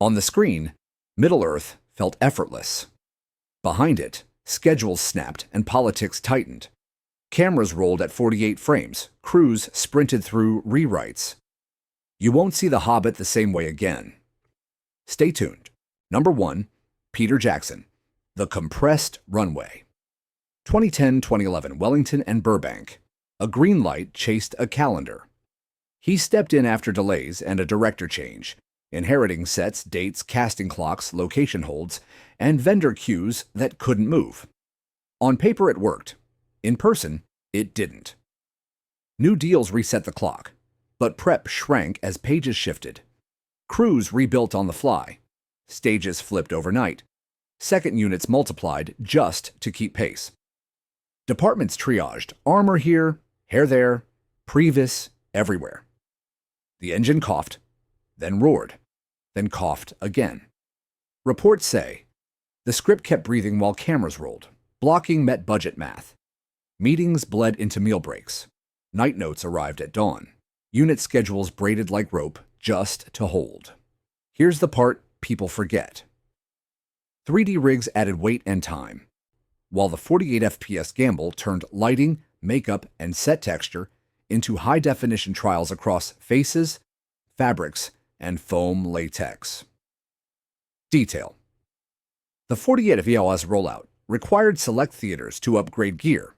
On the screen, Middle-earth felt effortless. Behind it, schedules snapped and politics tightened. Cameras rolled at 48 frames, crews sprinted through rewrites. You won't see The Hobbit the same way again. Stay tuned. Number 1, Peter Jackson, The Compressed Runway. 2010-2011, Wellington and Burbank. A green light chased a calendar. He stepped in after delays and a director change, inheriting sets, dates, casting clocks, location holds, and vendor queues that couldn't move. On paper it worked. In person, it didn't. New deals reset the clock, but prep shrank as pages shifted. Crews rebuilt on the fly. Stages flipped overnight. Second units multiplied just to keep pace. Departments triaged, armor here, hair there, previs everywhere. The engine coughed, then roared, then coughed again. Reports say the script kept breathing while cameras rolled. Blocking met budget math. Meetings bled into meal breaks. Night notes arrived at dawn. Unit schedules braided like rope just to hold. Here's the part people forget. 3D rigs added weight and time, while the 48 FPS gamble turned lighting, makeup, and set texture into high-definition trials across faces, fabrics, and foam latex. Detail. The 48 VLS rollout required select theaters to upgrade gear,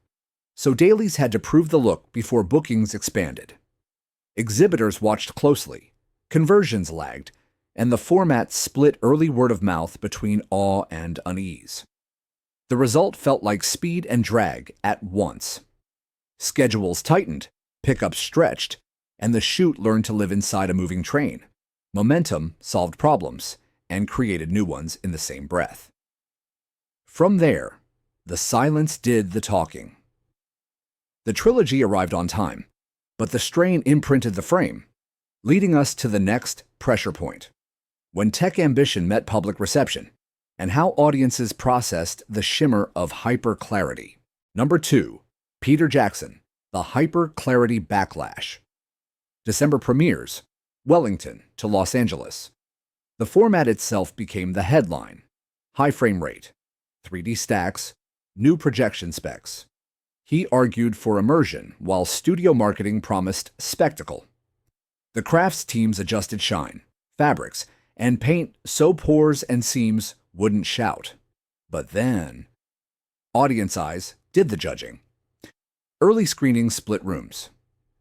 so dailies had to prove the look before bookings expanded. Exhibitors watched closely, conversions lagged, and the format split early word of mouth between awe and unease. The result felt like speed and drag at once. Schedules tightened, pickups stretched, and the chute learned to live inside a moving train. Momentum solved problems and created new ones in the same breath. From there, the silence did the talking. The trilogy arrived on time, but the strain imprinted the frame, leading us to the next pressure point. When tech ambition met public reception, and how audiences processed the shimmer of hyper-clarity. Number 2, Peter Jackson, The Hyper-Clarity Backlash. December premieres, Wellington to Los Angeles. The format itself became the headline. High frame rate, 3D stacks, new projection specs. He argued for immersion, while studio marketing promised spectacle. The crafts teams adjusted shine, fabrics, and paint so pores and seams wouldn't shout. But then, audience eyes did the judging. Early screenings split rooms.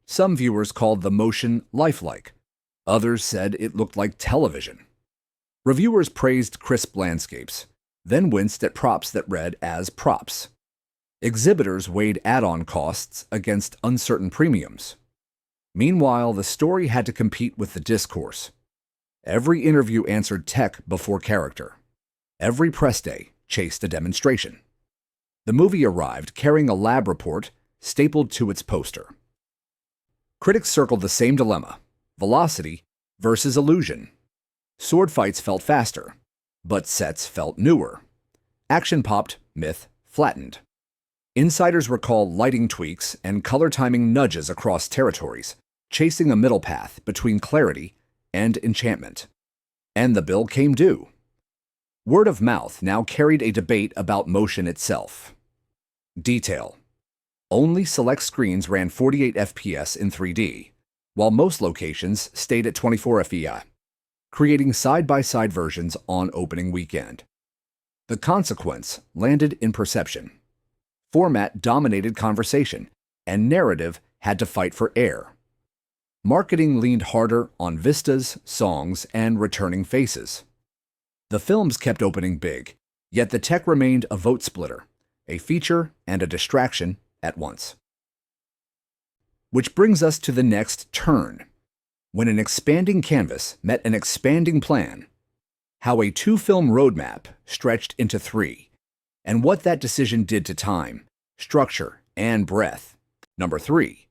Some viewers called the motion lifelike. Others said it looked like television. Reviewers praised crisp landscapes, then winced at props that read as props. Exhibitors weighed add-on costs against uncertain premiums. Meanwhile, the story had to compete with the discourse. Every interview answered tech before character. Every press day chased a demonstration. The movie arrived carrying a lab report stapled to its poster. Critics circled the same dilemma: velocity versus illusion. Sword fights felt faster, but sets felt newer. Action popped, myth flattened. Insiders recall lighting tweaks and color timing nudges across territories, chasing a middle path between clarity and enchantment. And the bill came due. Word of mouth now carried a debate about motion itself. Detail. Only select screens ran 48 FPS in 3D, while most locations stayed at 24 FEI, creating side-by-side versions on opening weekend. The consequence landed in perception. Format dominated conversation, and narrative had to fight for air. Marketing leaned harder on vistas, songs, and returning faces. The films kept opening big, yet the tech remained a vote splitter, a feature and a distraction at once. Which brings us to the next turn. When an expanding canvas met an expanding plan, how a 2-film roadmap stretched into 3, and what that decision did to time, structure, and breadth. Number 3,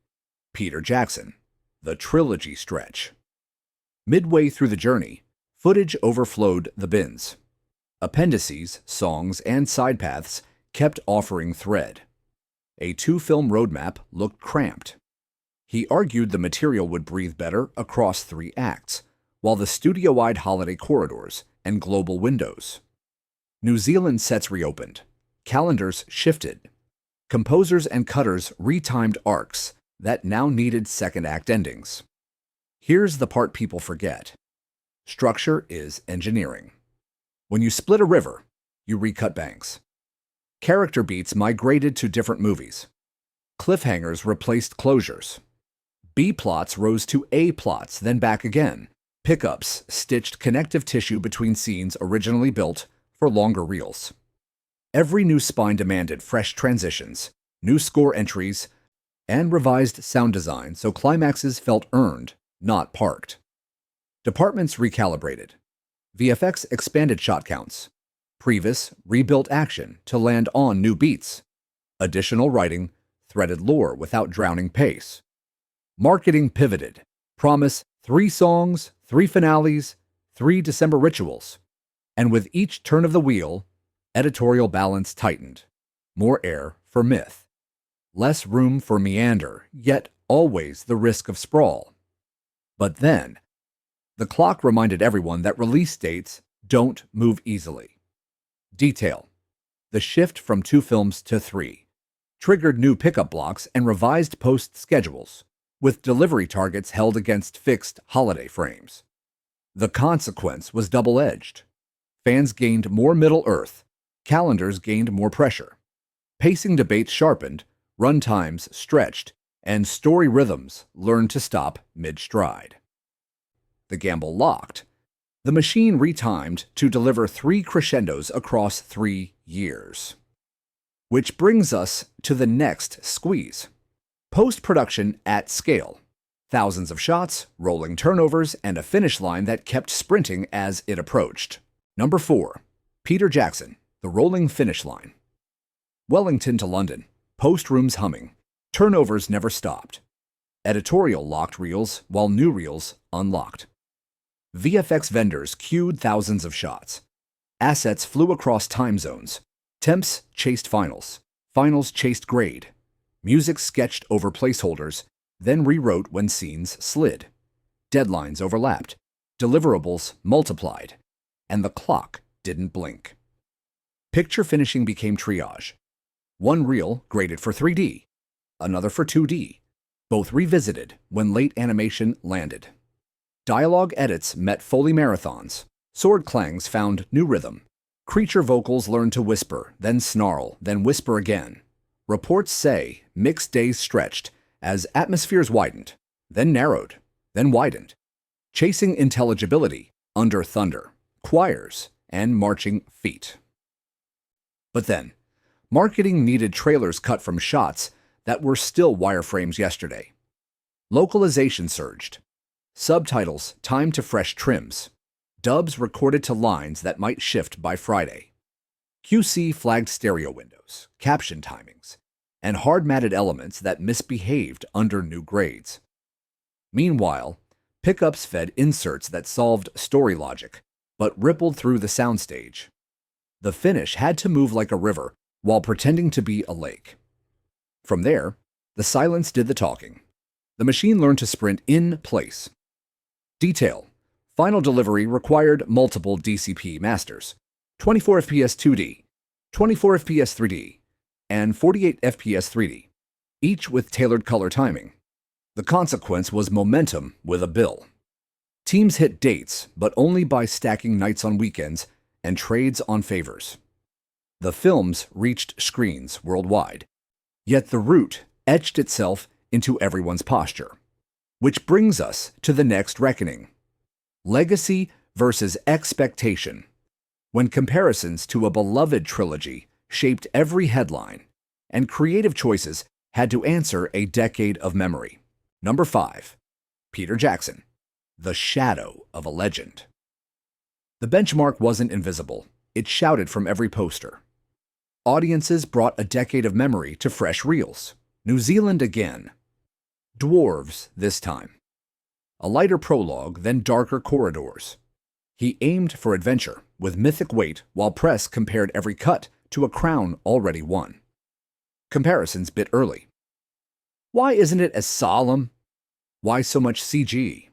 Peter Jackson, The Trilogy Stretch. Midway through the journey, footage overflowed the bins. Appendices, songs, and side paths kept offering thread. A 2-film roadmap looked cramped. He argued the material would breathe better across 3 acts, while the studio-wide holiday corridors and global windows. New Zealand sets reopened. Calendars shifted. Composers and cutters retimed arcs that now needed second-act endings. Here's the part people forget. Structure is engineering. When you split a river, you recut banks. Character beats migrated to different movies. Cliffhangers replaced closures. B-plots rose to A-plots, then back again. Pickups stitched connective tissue between scenes originally built for longer reels. Every new spine demanded fresh transitions, new score entries, and revised sound design so climaxes felt earned, not parked. Departments recalibrated. VFX expanded shot counts. Previs rebuilt action to land on new beats. Additional writing threaded lore without drowning pace. Marketing pivoted. Promise 3 songs, 3 finales, 3 December rituals. And with each turn of the wheel, editorial balance tightened. More air for myth. Less room for meander, yet always the risk of sprawl. But then, the clock reminded everyone that release dates don't move easily. Detail. The shift from 2 films to 3 triggered new pickup blocks and revised post schedules, with delivery targets held against fixed holiday frames. The consequence was double-edged. Fans gained more Middle-earth, calendars gained more pressure. Pacing debates sharpened, run times stretched, and story rhythms learned to stop mid-stride. The gamble locked. The machine retimed to deliver 3 crescendos across 3 years. Which brings us to the next squeeze. Post-production at scale. Thousands of shots, rolling turnovers, and a finish line that kept sprinting as it approached. Number 4. Peter Jackson, The Rolling Finish Line. Wellington to London. Post rooms humming. Turnovers never stopped. Editorial locked reels while new reels unlocked. VFX vendors queued thousands of shots. Assets flew across time zones. Temps chased finals. Finals chased grade. Music sketched over placeholders, then rewrote when scenes slid. Deadlines overlapped. Deliverables multiplied. And the clock didn't blink. Picture finishing became triage. One reel graded for 3D, another for 2D, both revisited when late animation landed. Dialogue edits met Foley marathons. Sword clangs found new rhythm. Creature vocals learned to whisper, then snarl, then whisper again. Reports say mixed days stretched as atmospheres widened, then narrowed, then widened, chasing intelligibility under thunder, choirs, and marching feet. But then, marketing needed trailers cut from shots that were still wireframes yesterday. Localization surged. Subtitles timed to fresh trims. Dubs recorded to lines that might shift by Friday. QC flagged stereo windows, caption timings, and hard-matted elements that misbehaved under new grades. Meanwhile, pickups fed inserts that solved story logic, but rippled through the soundstage. The finish had to move like a river while pretending to be a lake. From there, the silence did the talking. The machine learned to sprint in place. Detail. Final delivery required multiple DCP masters, 24 FPS 2D, 24 FPS 3D, and 48 FPS 3D, each with tailored color timing. The consequence was momentum with a bill. Teams hit dates, but only by stacking nights on weekends and trades on favors. The films reached screens worldwide, yet the root etched itself into everyone's posture. Which brings us to the next reckoning. Legacy versus expectation. When comparisons to a beloved trilogy shaped every headline, and creative choices had to answer a decade of memory. Number 5. Peter Jackson, The Shadow of a Legend. The benchmark wasn't invisible. It shouted from every poster. Audiences brought a decade of memory to fresh reels. New Zealand again. Dwarves this time. A lighter prologue, then darker corridors. He aimed for adventure, with mythic weight, while press compared every cut to a crown already won. Comparisons bit early. Why isn't it as solemn? Why so much CG?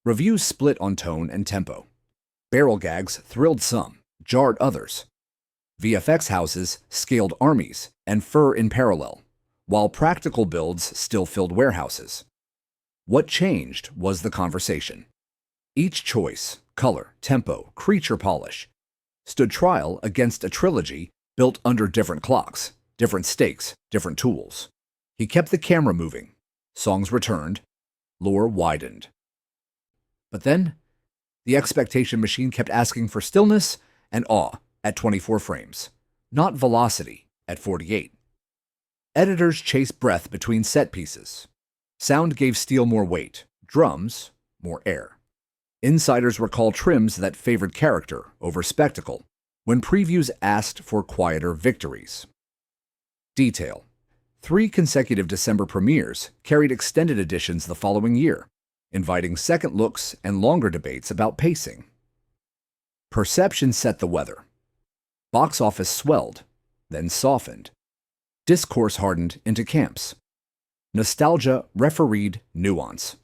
Reviews split on tone and tempo. Barrel gags thrilled some, jarred others. VFX houses scaled armies and fur in parallel, while practical builds still filled warehouses. What changed was the conversation. Each choice, color, tempo, creature polish, stood trial against a trilogy built under different clocks, different stakes, different tools. He kept the camera moving. Songs returned. Lore widened. But then, the expectation machine kept asking for stillness and awe at 24 frames, not velocity at 48. Editors chased breath between set pieces. Sound gave steel more weight, drums more air. Insiders recall trims that favored character over spectacle, when previews asked for quieter victories. Detail. 3 consecutive December premieres carried extended editions the following year, inviting second looks and longer debates about pacing. Perception set the weather. Box office swelled, then softened. Discourse hardened into camps. Nostalgia refereed nuance.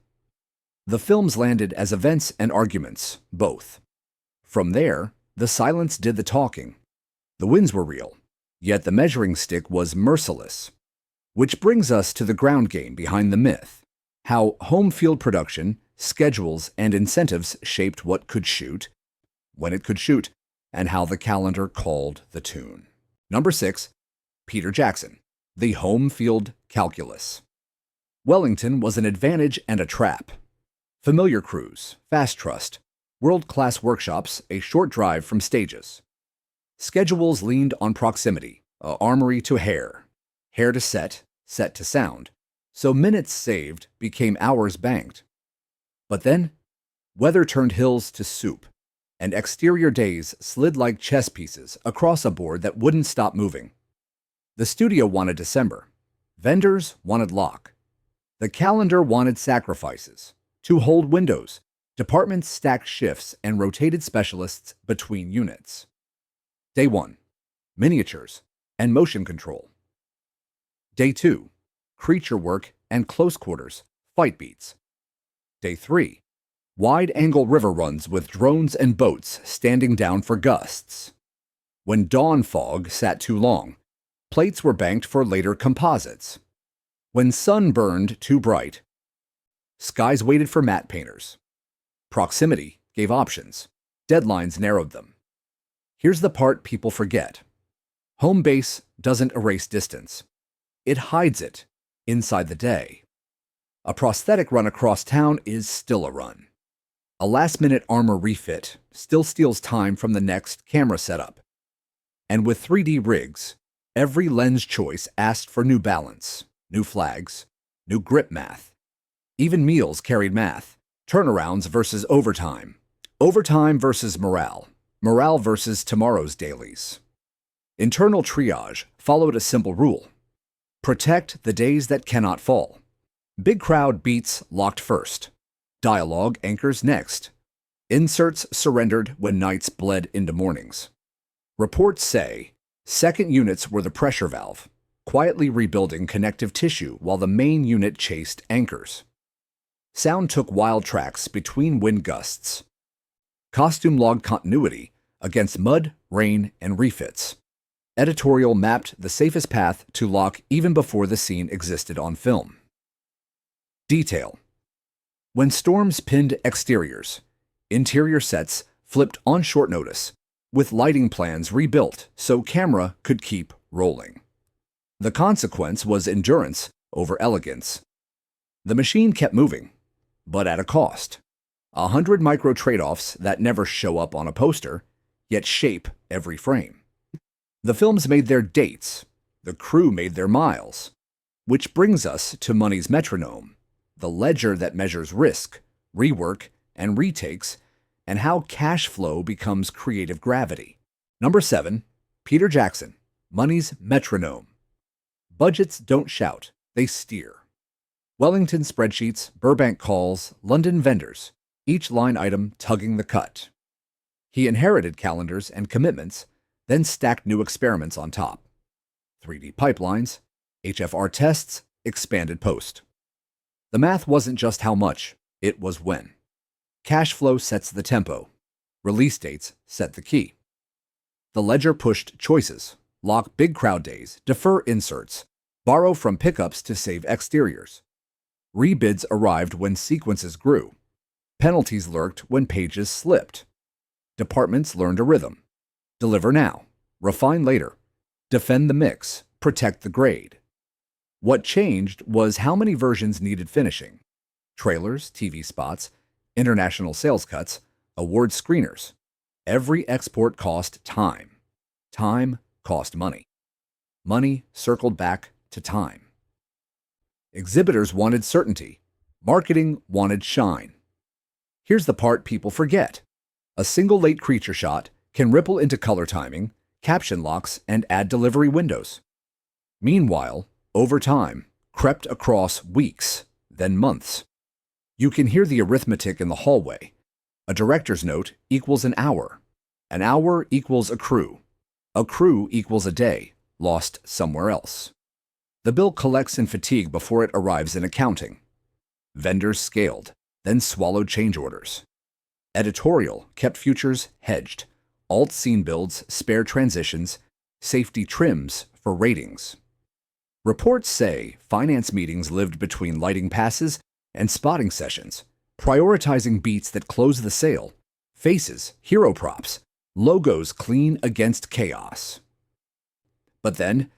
The films landed as events and arguments, both. From there, the silence did the talking. The wins were real, yet the measuring stick was merciless. Which brings us to the ground game behind the myth. How home field production, schedules, and incentives shaped what could shoot, when it could shoot, and how the calendar called the tune. Number 6. Peter Jackson, The Home Field Calculus. Wellington was an advantage and a trap. Familiar crews, fast trust, world-class workshops a short drive from stages. Schedules leaned on proximity, armory to hair, hair to set, set to sound, so minutes saved became hours banked. But then, weather turned hills to soup, and exterior days slid like chess pieces across a board that wouldn't stop moving. The studio wanted December. Vendors wanted lock. The calendar wanted sacrifices, to hold windows. Departments stacked shifts and rotated specialists between units. Day 1. Miniatures and motion control. Day 2. Creature work and close quarters, fight beats. Day 3. Wide-angle river runs with drones and boats standing down for gusts. When dawn fog sat too long, plates were banked for later composites. When sun burned too bright, skies waited for matte painters. Proximity gave options. Deadlines narrowed them. Here's the part people forget. Home base doesn't erase distance. It hides it inside the day. A prosthetic run across town is still a run. A last-minute armor refit still steals time from the next camera setup. And with 3D rigs, every lens choice asked for new balance, new flags, new grip math. Even meals carried math. Turnarounds versus overtime. Overtime versus morale. Morale versus tomorrow's dailies. Internal triage followed a simple rule. Protect the days that cannot fall. Big crowd beats locked first. Dialogue anchors next. Inserts surrendered when nights bled into mornings. Reports say second units were the pressure valve, quietly rebuilding connective tissue while the main unit chased anchors. Sound took wild tracks between wind gusts. Costume logged continuity against mud, rain, and refits. Editorial mapped the safest path to lock even before the scene existed on film. Detail. When storms pinned exteriors, interior sets flipped on short notice, with lighting plans rebuilt so camera could keep rolling. The consequence was endurance over elegance. The machine kept moving, but at a cost. 100 micro trade-offs that never show up on a poster, yet shape every frame. The films made their dates, the crew made their miles, which brings us to money's metronome, the ledger that measures risk, rework, and retakes, and how cash flow becomes creative gravity. Number 7, Peter Jackson, money's metronome. Budgets don't shout, they steer. Wellington spreadsheets, Burbank calls, London vendors, each line item tugging the cut. He inherited calendars and commitments, then stacked new experiments on top. 3D pipelines, HFR tests, expanded post. The math wasn't just how much, it was when. Cash flow sets the tempo. Release dates set the key. The ledger pushed choices, lock big crowd days, defer inserts, borrow from pickups to save exteriors. Rebids arrived when sequences grew. Penalties lurked when pages slipped. Departments learned a rhythm. Deliver now, refine later, defend the mix, protect the grade. What changed was how many versions needed finishing. Trailers, TV spots, international sales cuts, award screeners. Every export cost time. Time cost money. Money circled back to time. Exhibitors wanted certainty. Marketing wanted shine. Here's the part people forget. A single late creature shot can ripple into color timing, caption locks, and add delivery windows. Meanwhile, over time, crept across weeks, then months. You can hear the arithmetic in the hallway. A director's note equals an hour. An hour equals a crew. A crew equals a day, lost somewhere else. The bill collects in fatigue before it arrives in accounting. Vendors scaled, then swallowed change orders. Editorial kept futures hedged. Alt scene builds spare transitions, safety trims for ratings. Reports say finance meetings lived between lighting passes and spotting sessions, prioritizing beats that close the sale, faces, hero props, logos clean against chaos. But then,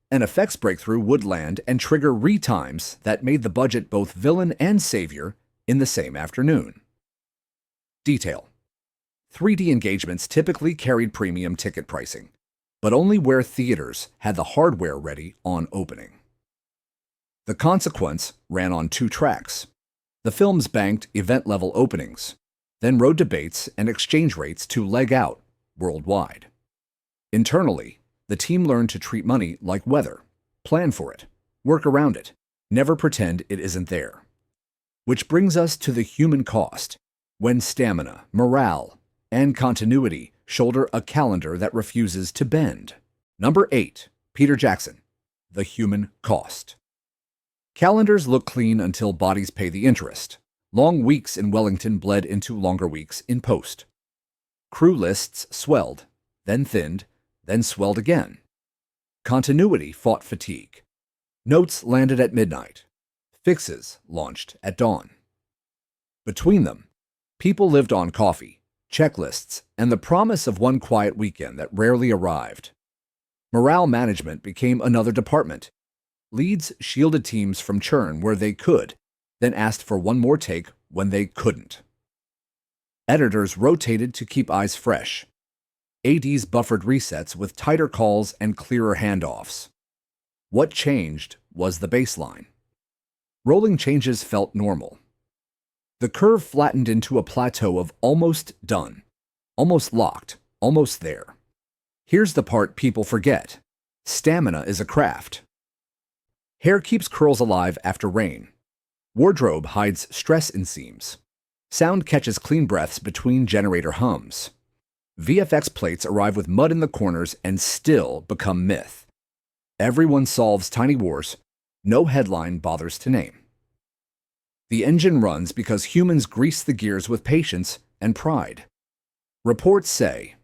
an effects breakthrough would land and trigger retimes that made the budget both villain and savior in the same afternoon. Detail. 3D engagements typically carried premium ticket pricing, but only where theaters had the hardware ready on opening. The consequence ran on 2 tracks. The films banked event-level openings, then rode debates and exchange rates to leg out worldwide. Internally, the team learned to treat money like weather, plan for it, work around it, never pretend it isn't there. Which brings us to the human cost, when stamina, morale, and continuity shoulder a calendar that refuses to bend. Number 8, Peter Jackson, The Human Cost. Calendars look clean until bodies pay the interest. Long weeks in Wellington bled into longer weeks in post. Crew lists swelled, then thinned, then swelled again. Continuity fought fatigue. Notes landed at midnight. Fixes launched at dawn. Between them, people lived on coffee, checklists, and the promise of one quiet weekend that rarely arrived. Morale management became another department. Leads shielded teams from churn where they could, then asked for one more take when they couldn't. Editors rotated to keep eyes fresh. ADs buffered resets with tighter calls and clearer handoffs. What changed was the baseline. Rolling changes felt normal. The curve flattened into a plateau of almost done, almost locked, almost there. Here's the part people forget. Stamina is a craft. Hair keeps curls alive after rain. Wardrobe hides stress inseams. Sound catches clean breaths between generator hums. VFX plates arrive with mud in the corners and still become myth. Everyone solves tiny wars. No headline bothers to name. The engine runs because humans grease the gears with patience and pride. Reports say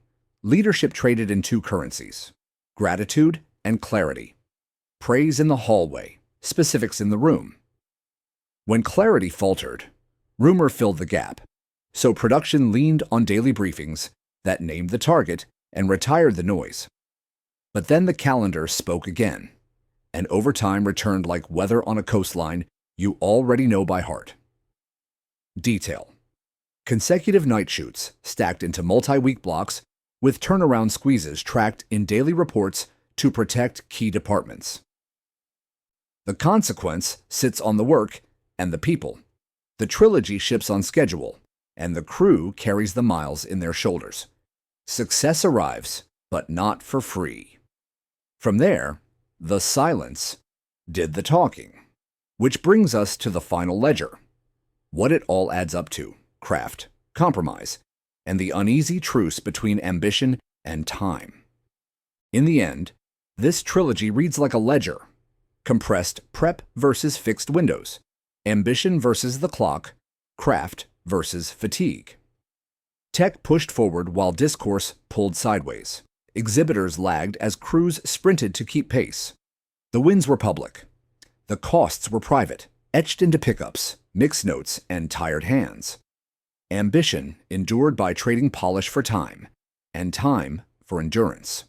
leadership traded in 2 currencies, gratitude and clarity. Praise in the hallway, specifics in the room. When clarity faltered, rumor filled the gap, so production leaned on daily briefings that named the target and retired the noise. But then the calendar spoke again, and overtime returned like weather on a coastline you already know by heart. Detail. Consecutive night shoots stacked into multi-week blocks with turnaround squeezes tracked in daily reports to protect key departments. The consequence sits on the work and the people. The trilogy ships on schedule, and the crew carries the miles in their shoulders. Success arrives, but not for free. From there, the silence did the talking. Which brings us to the final ledger. What it all adds up to: craft, compromise, and the uneasy truce between ambition and time. In the end, this trilogy reads like a ledger. Compressed prep versus fixed windows, ambition versus the clock, craft versus fatigue. Tech pushed forward while discourse pulled sideways. Exhibitors lagged as crews sprinted to keep pace. The wins were public. The costs were private, etched into pickups, mixed notes, and tired hands. Ambition endured by trading polish for time, and time for endurance.